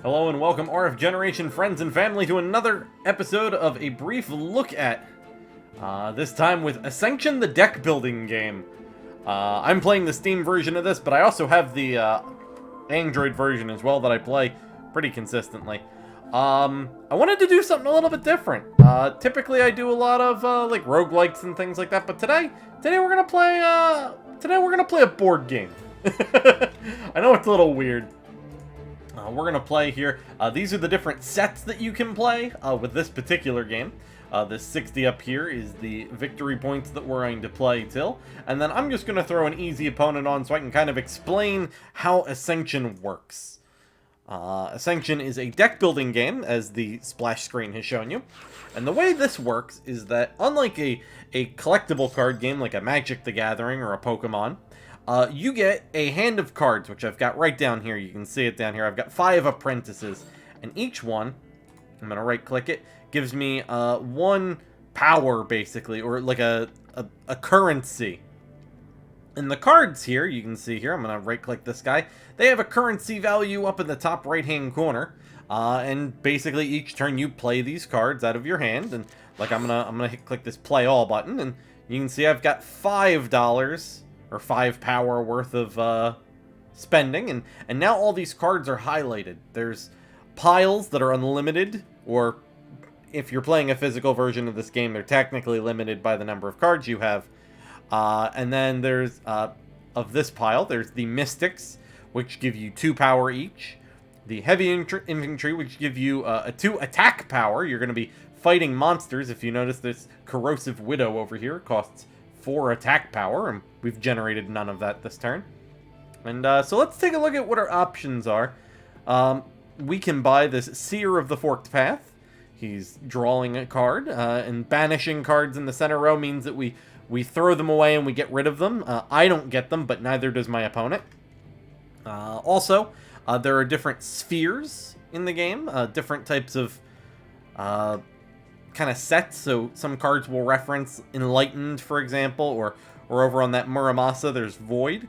Hello and welcome, RF Generation friends and family, to another episode of A Brief Look At. This time with Ascension, the deck building game. I'm playing the Steam version of this, but I also have the Android version as well that I play pretty consistently. I wanted to do something a little bit different. Typically I do a lot of like roguelikes and things like that, but today we're gonna play a board game. I know it's a little weird. We're gonna play here. These are the different sets that you can play with this particular game. This 60 up here is the victory points that we're going to play till. And then I'm just gonna throw an easy opponent on so I can kind of explain how Ascension works. Ascension is a deck building game, as the splash screen has shown you. And the way this works is that, unlike a collectible card game like a Magic the Gathering or a Pokemon, you get a hand of cards, which I've got right down here. You can see it down here. I've got 5 apprentices, and each one, I'm going to right-click it, gives me 1 power, basically, or like a currency. And the cards here, you can see here, I'm going to right-click this guy, they have a currency value up in the top right-hand corner, and basically each turn you play these cards out of your hand, and like I'm gonna click this play all button, and you can see I've got $5 or 5 power worth of spending, and now all these cards are highlighted. There's piles that are unlimited, or if you're playing a physical version of this game, they're technically limited by the number of cards you have. And then there's, of this pile, there's the Mystics, which give you 2 power each. The Heavy Infantry, which give you a 2 attack power. You're going to be fighting monsters. If you notice, this Corrosive Widow over here costs 4 attack power, and we've generated none of that this turn. And so let's take a look at what our options are. We can buy this Seer of the Forked Path. He's drawing a card, and banishing cards in the center row means that we throw them away and we get rid of them. I don't get them, but neither does my opponent. Also, there are different spheres in the game, different types of kind of sets. So some cards will reference Enlightened, for example, or over on that Muramasa, there's Void.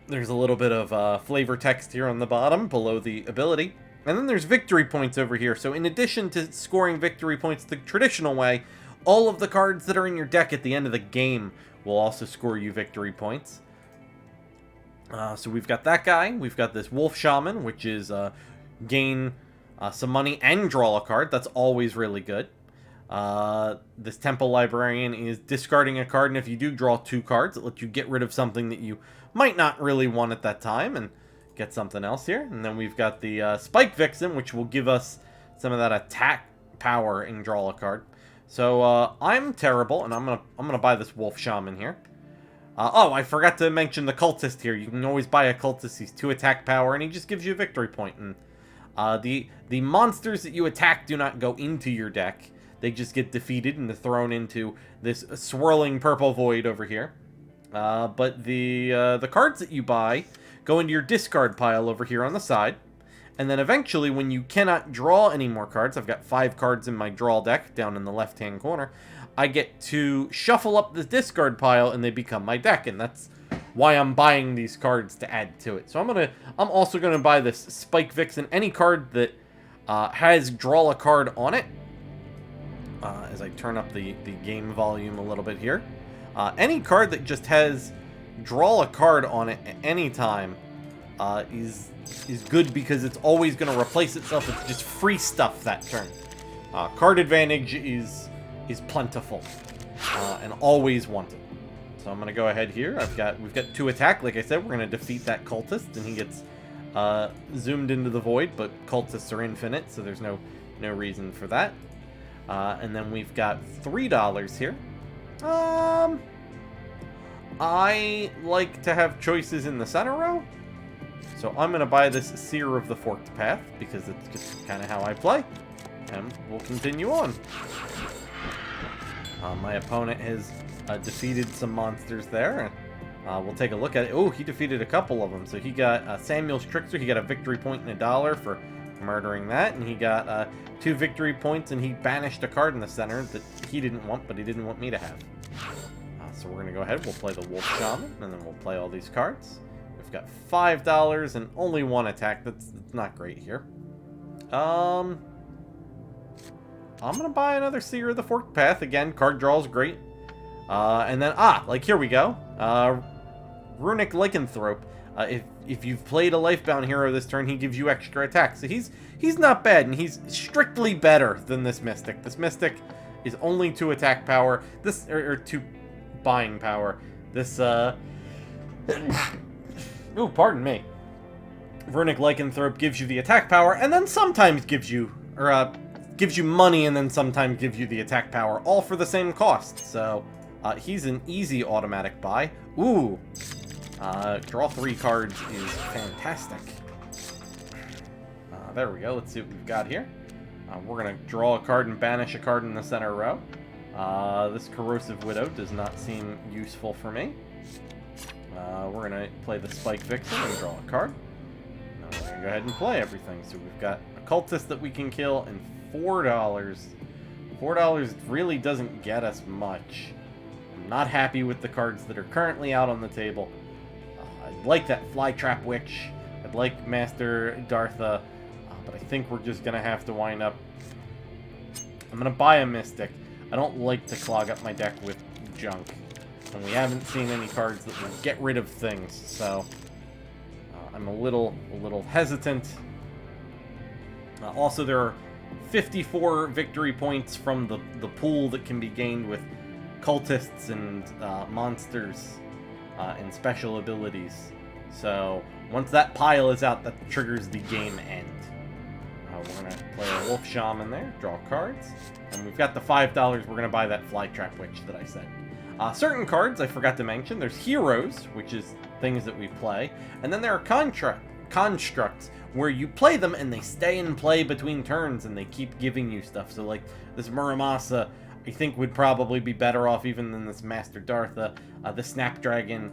There's a little bit of flavor text here on the bottom below the ability. And then there's victory points over here. So in addition to scoring victory points the traditional way, all of the cards that are in your deck at the end of the game will also score you victory points. So we've got that guy. We've got this Wolf Shaman, which is gain some money and draw a card. That's always really good. This Temple Librarian is discarding a card, and if you do draw 2 cards, it lets you get rid of something that you might not really want at that time and get something else here. And then we've got the Spike Vixen, which will give us some of that attack power and draw a card. So I'm terrible, and I'm gonna buy this Wolf Shaman here. Oh, I forgot to mention the Cultist here. You can always buy a Cultist. He's 2 attack power, and he just gives you a victory point. And the monsters that you attack do not go into your deck. They just get defeated and thrown into this swirling purple void over here. But the cards that you buy go into your discard pile over here on the side. And then eventually, when you cannot draw any more cards, I've got 5 cards in my draw deck down in the left-hand corner, I get to shuffle up the discard pile and they become my deck. And that's why I'm buying these cards to add to it. So I'm also gonna buy this Spike Vixen. Any card that has draw a card on it. As I turn up the game volume a little bit here. Any card that just has draw a card on it at any time is good, because it's always going to replace itself. It's just free stuff that turn. Card advantage is plentiful and always wanted. So I'm going to go ahead here. We've got 2 attack. Like I said, we're going to defeat that Cultist, and he gets zoomed into the void. But Cultists are infinite, so there's no reason for that. And then we've got $3 here. I like to have choices in the center row. So I'm going to buy this Seer of the Forked Path, because it's just kind of how I play. And we'll continue on. My opponent has defeated some monsters there. We'll take a look at it. Oh, he defeated a couple of them. So he got Samuel's Trickster. He got a victory point and $1 for murdering that. And he got 2 victory points, and he banished a card in the center that he didn't want, but he didn't want me to have. So we're going to go ahead. We'll play the Wolf Shaman, and then we'll play all these cards. We've got $5 and only 1 attack. That's not great here. I'm gonna buy another Seer of the Forked Path. Again, card draw's great. And then, like, here we go. Runic Lycanthrope. If you've played a Lifebound hero this turn, he gives you extra attack. So he's not bad, and he's strictly better than this Mystic. This Mystic is only 2 attack power. This, or 2 buying power. This, ooh, pardon me. Runic Lycanthrope gives you the attack power, and then sometimes gives you, gives you money, and then sometimes gives you the attack power, all for the same cost. So, he's an easy automatic buy. Ooh. Draw 3 cards is fantastic. There we go. Let's see what we've got here. We're going to draw a card and banish a card in the center row. This Corrosive Widow does not seem useful for me. We're going to play the Spike Vixen and draw a card. Now we're going to go ahead and play everything. So we've got a Cultist that we can kill and $4. $4 really doesn't get us much. I'm not happy with the cards that are currently out on the table. I'd like that Flytrap Witch. I'd like Master Dartha. But I think we're just going to have to wind up... I'm going to buy a Mystic. I don't like to clog up my deck with junk. And we haven't seen any cards that will get rid of things, so... I'm a little hesitant. Also, there are 54 victory points from the pool that can be gained with cultists and monsters and special abilities. So, once that pile is out, that triggers the game end. We're going to play a Wolf Shaman there, draw cards, and we've got the $5. We're going to buy that Flytrap Witch that I said. Certain cards I forgot to mention. There's heroes, which is things that we play, and then there are constructs, where you play them and they stay in play between turns and they keep giving you stuff. So like this Muramasa, I think would probably be better off even than this Master Dartha. The Snapdragon,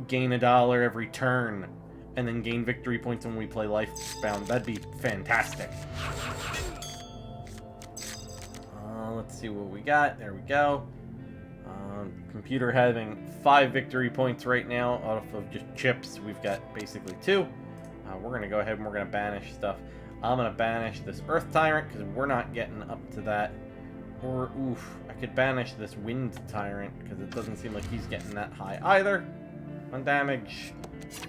gain $1 every turn, and then gain victory points when we play Lifebound. That'd be fantastic. Let's see what we got. There we go. Computer having 5 victory points right now out of just chips. We've got basically 2. We're going to go ahead and we're going to banish stuff. I'm going to banish this Earth Tyrant because we're not getting up to that. Or, oof, I could banish this Wind Tyrant because it doesn't seem like he's getting that high either. On damage.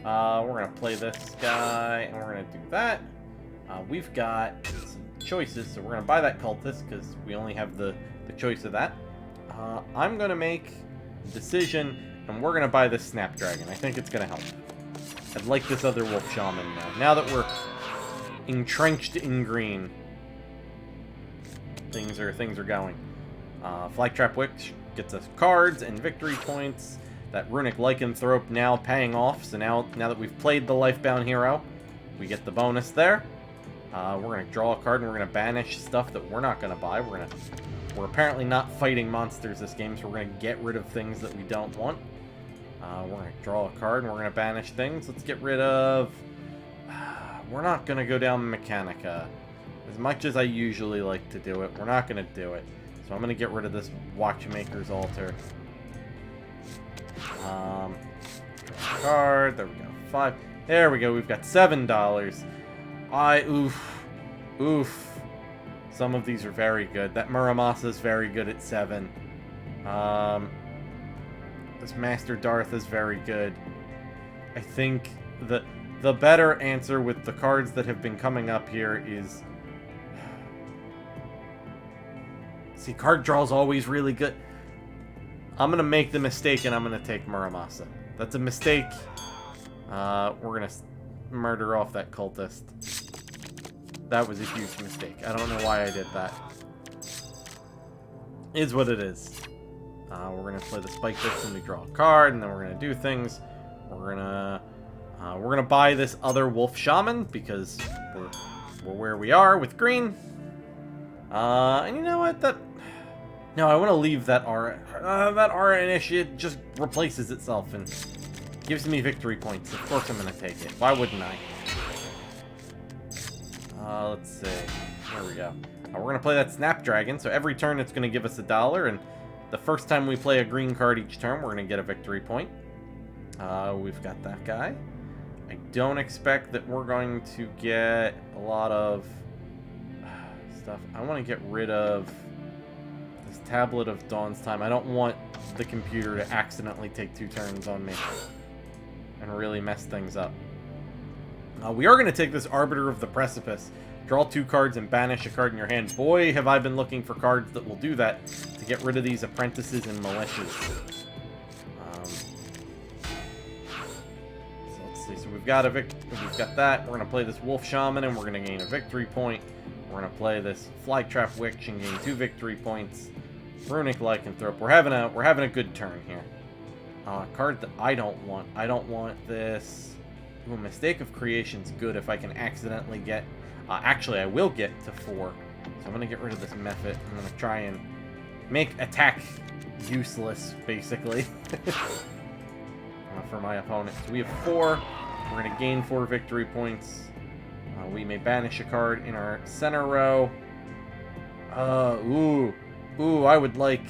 We're going to play this guy and we're going to do that. We've got some choices, so we're going to buy that Cultist because we only have the choice of that. I'm going to make a decision, and we're going to buy this Snapdragon. I think it's going to help. I'd like this other Wolf Shaman now. Now that we're entrenched in green, things are going. Flytrap Witch gets us cards and victory points. That Runic Lycanthrope now paying off. So now that we've played the Lifebound hero, we get the bonus there. We're going to draw a card, and we're going to banish stuff that we're not going to buy. We're apparently not fighting monsters this game, so we're going to get rid of things that we don't want. We're going to draw a card, and we're going to banish things. Let's get rid of... We're not going to go down Mechanica. As much as I usually like to do it, we're not going to do it. So I'm going to get rid of this Watchmaker's Altar. Card. There we go. 5. There we go. We've got $7. Oof. Some of these are very good. That Muramasa is very good at 7. This Master Darth is very good. I think the better answer with the cards that have been coming up here is... See, card draw is always really good. I'm going to make the mistake and I'm going to take Muramasa. That's a mistake. We're going to murder off that Cultist. That was a huge mistake. I don't know why I did that. Is what it is. We're going to play the Spike Vixen to draw a card, and then we're going to do things. We're going to buy this other Wolf Shaman, because we're where we are with green. And you know what? No, I want to leave that aura. That aura initiate just replaces itself and gives me victory points. Of course I'm going to take it. Why wouldn't I? Let's see. There we go. We're going to play that Snapdragon, so every turn it's going to give us $1, and the first time we play a green card each turn, we're going to get a victory point. We've got that guy. I don't expect that we're going to get a lot of stuff. I want to get rid of this Tablet of Dawn's Time. I don't want the computer to accidentally take 2 turns on me and really mess things up. We are going to take this Arbiter of the Precipice. Draw 2 cards and banish a card in your hand. Boy, have I been looking for cards that will do that to get rid of these apprentices and militias. So let's see. So we've got that. We're going to play this Wolf Shaman and we're going to gain a victory point. We're going to play this Flytrap Witch and gain 2 victory points. Runic Lycanthrope. We're having a good turn here. A card that I don't want. I don't want this. Ooh, Mistake of Creation's good if I can accidentally get... actually, I will get to 4. So I'm going to get rid of this Mephit. I'm going to try and make attack useless, basically. For my opponent. So we have 4. We're going to gain 4 victory points. We may banish a card in our center row. Ooh, I would like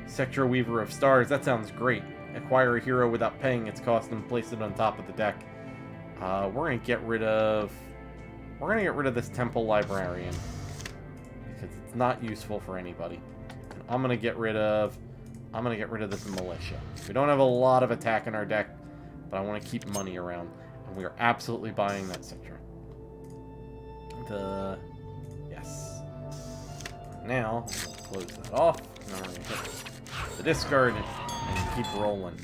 Sectra Weaver of Stars. That sounds great. Acquire a hero without paying its cost and place it on top of the deck. We're going to get rid of this Temple Librarian because it's not useful for anybody. And I'm going to get rid of this Militia. We don't have a lot of attack in our deck, but I want to keep money around, and we are absolutely buying that Sectra. Yes. Now, close that off. Now we're going to hit the discard and keep rolling.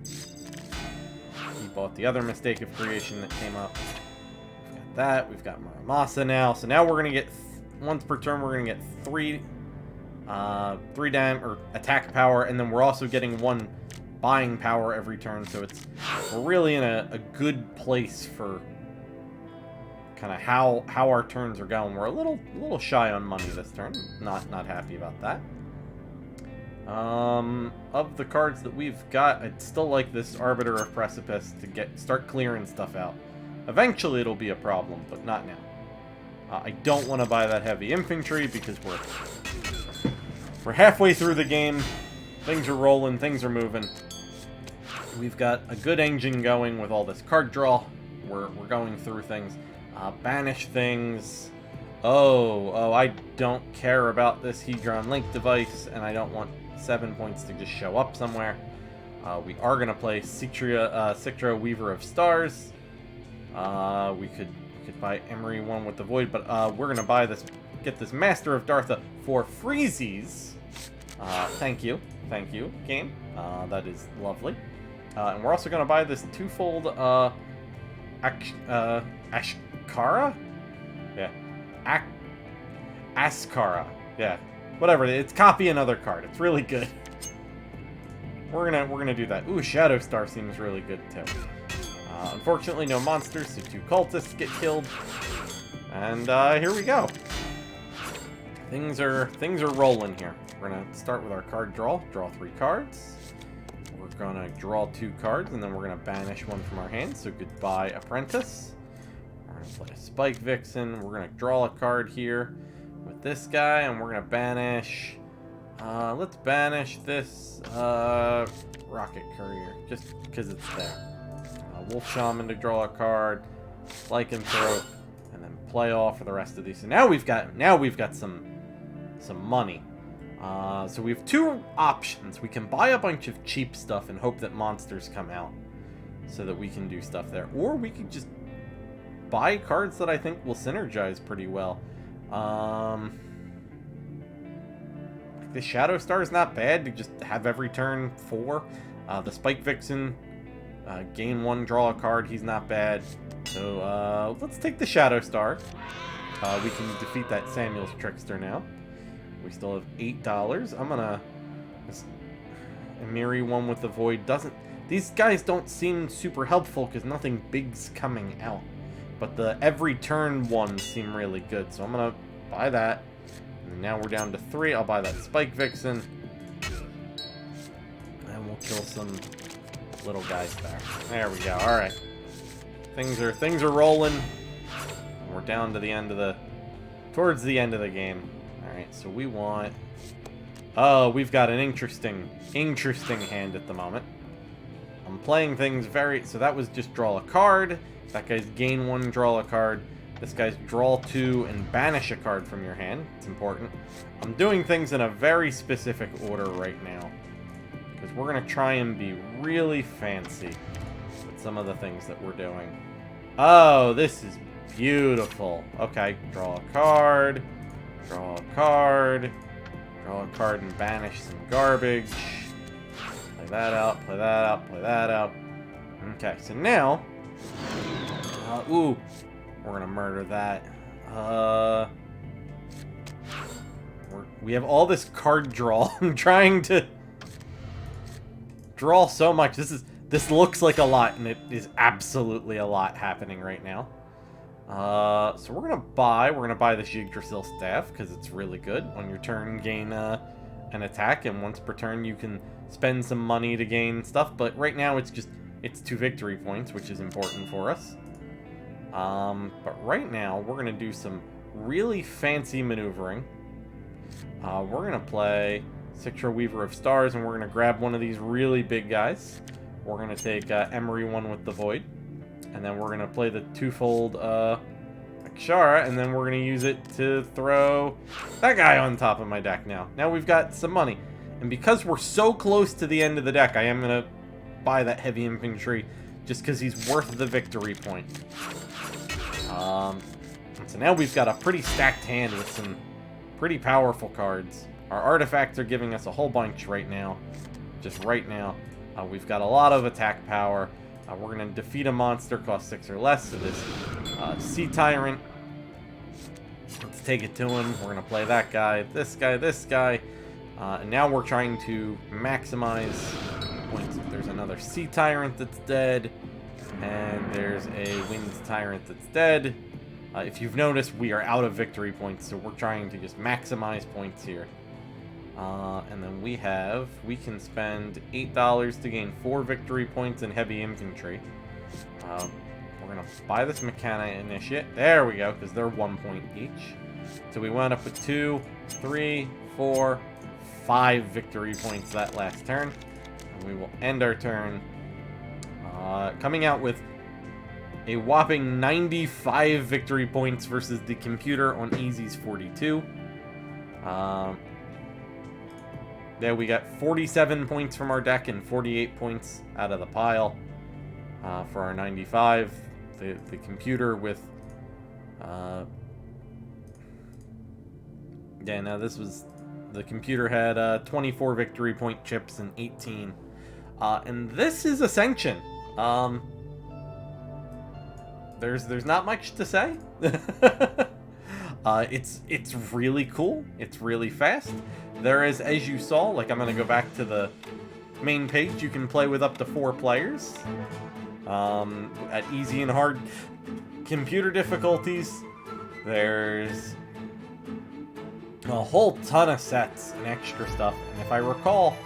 He bought the other Mistake of Creation that came up. We've got that. We've got Muramasa now. So now we're going to get, once per turn, we're going to get 3 attack power, and then we're also getting 1 buying power every turn. So we're really in a good place for kind of how our turns are going. We're a little shy on money this turn. Not happy about that. Of the cards that we've got, I'd still like this Arbiter of Precipice to start clearing stuff out. Eventually it'll be a problem, but not now. I don't want to buy that heavy infantry because we're halfway through the game. Things are rolling, things are moving. We've got a good engine going with all this card draw. We're going through things. Banish things. Oh, I don't care about this Hedron Link device, and I don't want 7 points to just show up somewhere. We are going to play Sectra Weaver of Stars. We could buy Emery one with the Void, but we're going to get this Master of Dartha for freezies. Thank you, game. That is lovely. And we're also going to buy this twofold Ashkara? Yeah. Askara. Yeah. Whatever. It's copy another card. It's really good. We're gonna do that. Ooh, Shadow Star seems really good too. Unfortunately, no monsters, so 2 cultists get killed. And here we go. Things are rolling here. We're gonna start with our card draw. Draw 3 cards. We're gonna draw 2 cards, and then we're gonna banish 1 from our hand. So goodbye, Apprentice. We're gonna play a Spike Vixen. We're gonna draw a card here with this guy, and we're gonna banish. Let's banish this Rocket Courier just because it's there. Wolf Shaman to draw a card, Lycanthrope, and then play off for the rest of these. So now we've got some money. So we have 2 options. We can buy a bunch of cheap stuff and hope that monsters come out so that we can do stuff there, or we could just buy cards that I think will synergize pretty well. The Shadow Star is not bad to just have every turn 4. The Spike Vixen, gain 1, draw a card. He's not bad. So let's take the Shadow Star. We can defeat that Samuel's Trickster now. We still have $8. I'm gonna Emiri one with the Void doesn't. These guys don't seem super helpful because nothing big's coming out. But the every turn ones seem really good, so I'm gonna buy that. And now we're down to 3. I'll buy that Spike Vixen. And we'll kill some little guys there. There we go. Alright. Things are rolling. We're down to the end of towards the end of the game. Alright, so we want... Oh, we've got an interesting hand at the moment. I'm playing things very... So that was just draw a card. That guy's gain 1, draw a card. This guy's draw 2 and banish a card from your hand. It's important. I'm doing things in a very specific order right now, because we're going to try and be really fancy with some of the things that we're doing. Oh, this is beautiful. Okay, draw a card. Draw a card. Draw a card and banish some garbage. Play that out, play that out, play that out. Okay, so now... ooh, we're gonna murder that. We have all this card draw. I'm trying to draw so much. This looks like a lot, and it is absolutely a lot happening right now. So we're gonna buy this Yggdrasil staff because it's really good. On your turn, gain an attack, and once per turn you can spend some money to gain stuff. But right now it's 2 victory points, which is important for us. But right now we're gonna do some really fancy maneuvering. We're gonna play Citra Weaver of Stars, and we're gonna grab one of these really big guys. We're gonna take Emery one with the Void. And then we're going to play the twofold Akshara, and then we're going to use it to throw that guy on top of my deck now. Now we've got some money. And because we're so close to the end of the deck, I am going to buy that heavy infantry just because he's worth the victory point. So now we've got a pretty stacked hand with some pretty powerful cards. Our artifacts are giving us a whole bunch right now. Just right now. We've got a lot of attack power. We're going to defeat a monster, cost 6 or less, so this Sea Tyrant. Let's take it to him. We're going to play that guy, this guy, this guy. And now we're trying to maximize points. There's another Sea Tyrant that's dead, and there's a Wind Tyrant that's dead. If you've noticed, we are out of victory points, so we're trying to just maximize points here. And then we can spend $8 to gain 4 victory points in heavy infantry. We're going to buy this Mechana Initiate. There we go, because they're 1 point each. So we wound up with 2, 3, 4, 5 victory points that last turn. And we will end our turn coming out with a whopping 95 victory points versus the computer on Easy's 42. There we got 47 points from our deck and 48 points out of the pile for our 95. The computer with... yeah, now this was... The computer had 24 victory point chips and 18. And this is Ascension. There's not much to say. It's really cool. It's really fast. There is, as you saw, like I'm gonna go back to the main page, you can play with up to 4 players. At easy and hard computer difficulties. There's a whole ton of sets and extra stuff. And if I recall,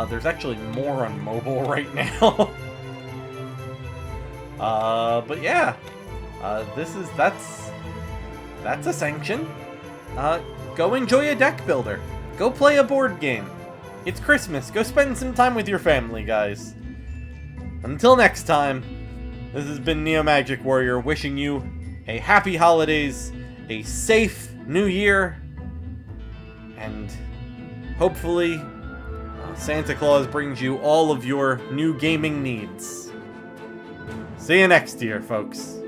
there's actually more on mobile right now. But yeah, that's Ascension. Go enjoy a deck builder. Go play a board game. It's Christmas. Go spend some time with your family, guys. Until next time, this has been Neo Magic Warrior wishing you a happy holidays, a safe new year, and hopefully Santa Claus brings you all of your new gaming needs. See you next year, folks.